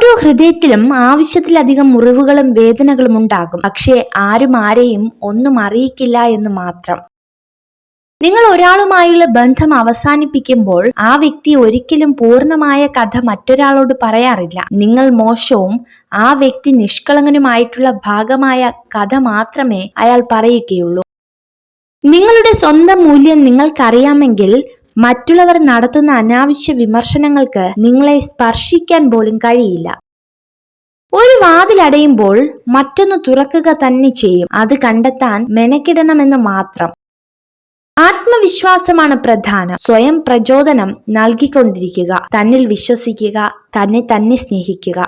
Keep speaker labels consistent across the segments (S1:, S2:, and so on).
S1: ഓരോ ഹൃദയത്തിലും ആവശ്യത്തിലധികം മുറിവുകളും വേദനകളും ഉണ്ടാകും. പക്ഷേ ആരും ആരെയും ഒന്നും അറിയിക്കില്ല എന്ന് മാത്രം. നിങ്ങൾ ഒരാളുമായുള്ള ബന്ധം അവസാനിപ്പിക്കുമ്പോൾ ആ വ്യക്തി ഒരിക്കലും പൂർണ്ണമായ കഥ മറ്റൊരാളോട് പറയാറില്ല. നിങ്ങൾ മോശവും ആ വ്യക്തി നിഷ്കളങ്കനുമായിട്ടുള്ള ഭാഗമായ കഥ മാത്രമേ അയാൾ പറയുകയുള്ളൂ. നിങ്ങളുടെ സ്വന്തം മൂല്യം നിങ്ങൾക്കറിയാമെങ്കിൽ മറ്റുള്ളവർ നടത്തുന്ന അനാവശ്യ വിമർശനങ്ങൾക്ക് നിങ്ങളെ സ്പർശിക്കാൻ പോലും കഴിയില്ല. ഒരു വാതിൽ അടയുമ്പോൾ മറ്റൊന്ന് തുറക്കുക തന്നെ ചെയ്യും. അത് കണ്ടെത്താൻ മെനക്കിടണമെന്ന് മാത്രം. ആത്മവിശ്വാസമാണ് പ്രധാനം. സ്വയം പ്രചോദനം നൽകിക്കൊണ്ടിരിക്കുക, തന്നിൽ വിശ്വസിക്കുക, തന്നെ സ്നേഹിക്കുക.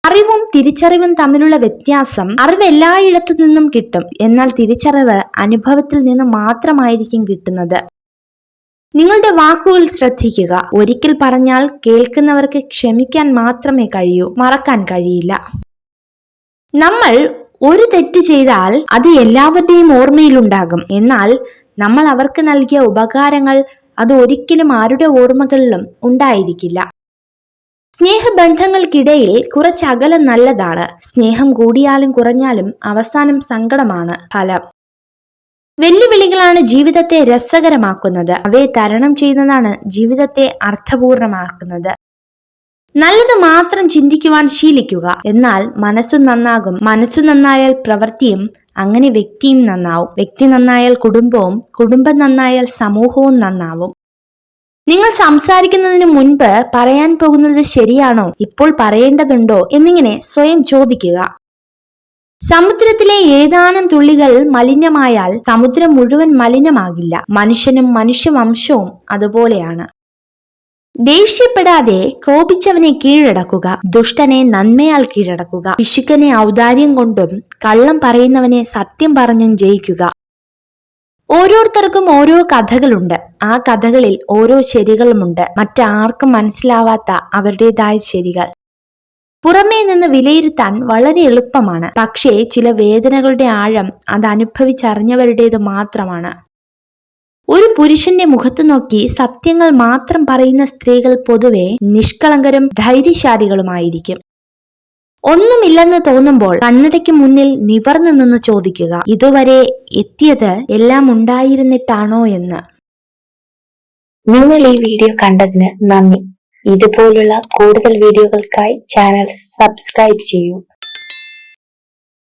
S1: അറിവും തിരിച്ചറിവും തമ്മിലുള്ള വ്യത്യാസം: അറിവ് എല്ലായിടത്തു നിന്നും കിട്ടും, എന്നാൽ തിരിച്ചറിവ് അനുഭവത്തിൽ നിന്ന് മാത്രമായിരിക്കും കിട്ടുന്നത്. നിങ്ങളുടെ വാക്കുകൾ ശ്രദ്ധിക്കുക. ഒരിക്കൽ പറഞ്ഞാൽ കേൾക്കുന്നവർക്ക് ക്ഷമിക്കാൻ മാത്രമേ കഴിയൂ, മറക്കാൻ കഴിയില്ല. നമ്മൾ ഒരു തെറ്റ് ചെയ്താൽ അത് എല്ലാവരുടെയും ഓർമ്മയിലുണ്ടാകും. എന്നാൽ നമ്മൾ അവർക്ക് നൽകിയ ഉപകാരങ്ങൾ അത് ഒരിക്കലും ആരുടെ ഓർമ്മകളിലും ഉണ്ടായിരിക്കില്ല. സ്നേഹബന്ധങ്ങൾക്കിടയിൽ കുറച്ച് അകലം നല്ലതാണ്. സ്നേഹം കൂടിയാലും കുറഞ്ഞാലും അവസാനം സങ്കടമാണ് ഫലം. വെല്ലുവിളികളാണ് ജീവിതത്തെ രസകരമാക്കുന്നത്. അവയെ തരണം ചെയ്യുന്നതാണ് ജീവിതത്തെ അർത്ഥപൂർണമാക്കുന്നത്. നല്ലത് മാത്രം ചിന്തിക്കുവാൻ ശീലിക്കുക, എന്നാൽ മനസ്സ് നന്നാകും. മനസ്സു നന്നായാൽ പ്രവൃത്തിയും, അങ്ങനെ വ്യക്തിയും നന്നാവും. വ്യക്തി നന്നായാൽ കുടുംബവും, കുടുംബം നന്നായാൽ സമൂഹവും നന്നാവും. നിങ്ങൾ സംസാരിക്കുന്നതിന് മുൻപ് പറയാൻ പോകുന്നത് ശരിയാണോ, ഇപ്പോൾ പറയേണ്ടതുണ്ടോ എന്നിങ്ങനെ സ്വയം ചോദിക്കുക. സമുദ്രത്തിലെ ഏതാനും തുള്ളികൾ മലിനമായാൽ സമുദ്രം മുഴുവൻ മലിനമാകില്ല. മനുഷ്യനും മനുഷ്യവംശവും അതുപോലെയാണ്. ദേഷ്യപ്പെടാതെ കോപിച്ചവനെ കീഴടക്കുക, ദുഷ്ടനെ നന്മയാൽ കീഴടക്കുക, പിശുക്കനെ ഔദാര്യം കൊണ്ടും കള്ളം പറയുന്നവനെ സത്യം പറഞ്ഞും ജയിക്കുക. ഓരോരുത്തർക്കും ഓരോ കഥകളുണ്ട്. ആ കഥകളിൽ ഓരോ ശരികളുമുണ്ട്, മറ്റാർക്കും മനസ്സിലാവാത്ത അവരുടേതായ ശരികൾ. പുറമേ നിന്ന് വിലയിരുത്താൻ വളരെ എളുപ്പമാണ്, പക്ഷേ ചില വേദനകളുടെ ആഴം അത് അനുഭവിച്ചറിഞ്ഞവരുടേത് മാത്രമാണ്. ഒരു പുരുഷന്റെ മുഖത്ത് നോക്കി സത്യങ്ങൾ മാത്രം പറയുന്ന സ്ത്രീകൾ പൊതുവെ നിഷ്കളങ്കരും ധൈര്യശാലികളുമായിരിക്കും. ഒന്നുമില്ലെന്ന് തോന്നുമ്പോൾ കണ്ണടയ്ക്ക് മുന്നിൽ നിവർന്നു നിന്ന് ചോദിക്കുക, ഇതുവരെ എത്തിയത് എല്ലാം ഉണ്ടായിരുന്നിട്ടാണോ എന്ന്.
S2: നിങ്ങൾ ഈ വീഡിയോ കണ്ടതിന് നന്ദി. ഇതുപോലുള്ള കൂടുതൽ വീഡിയോകൾക്കായി ചാനൽ സബ്സ്ക്രൈബ് ചെയ്യൂ.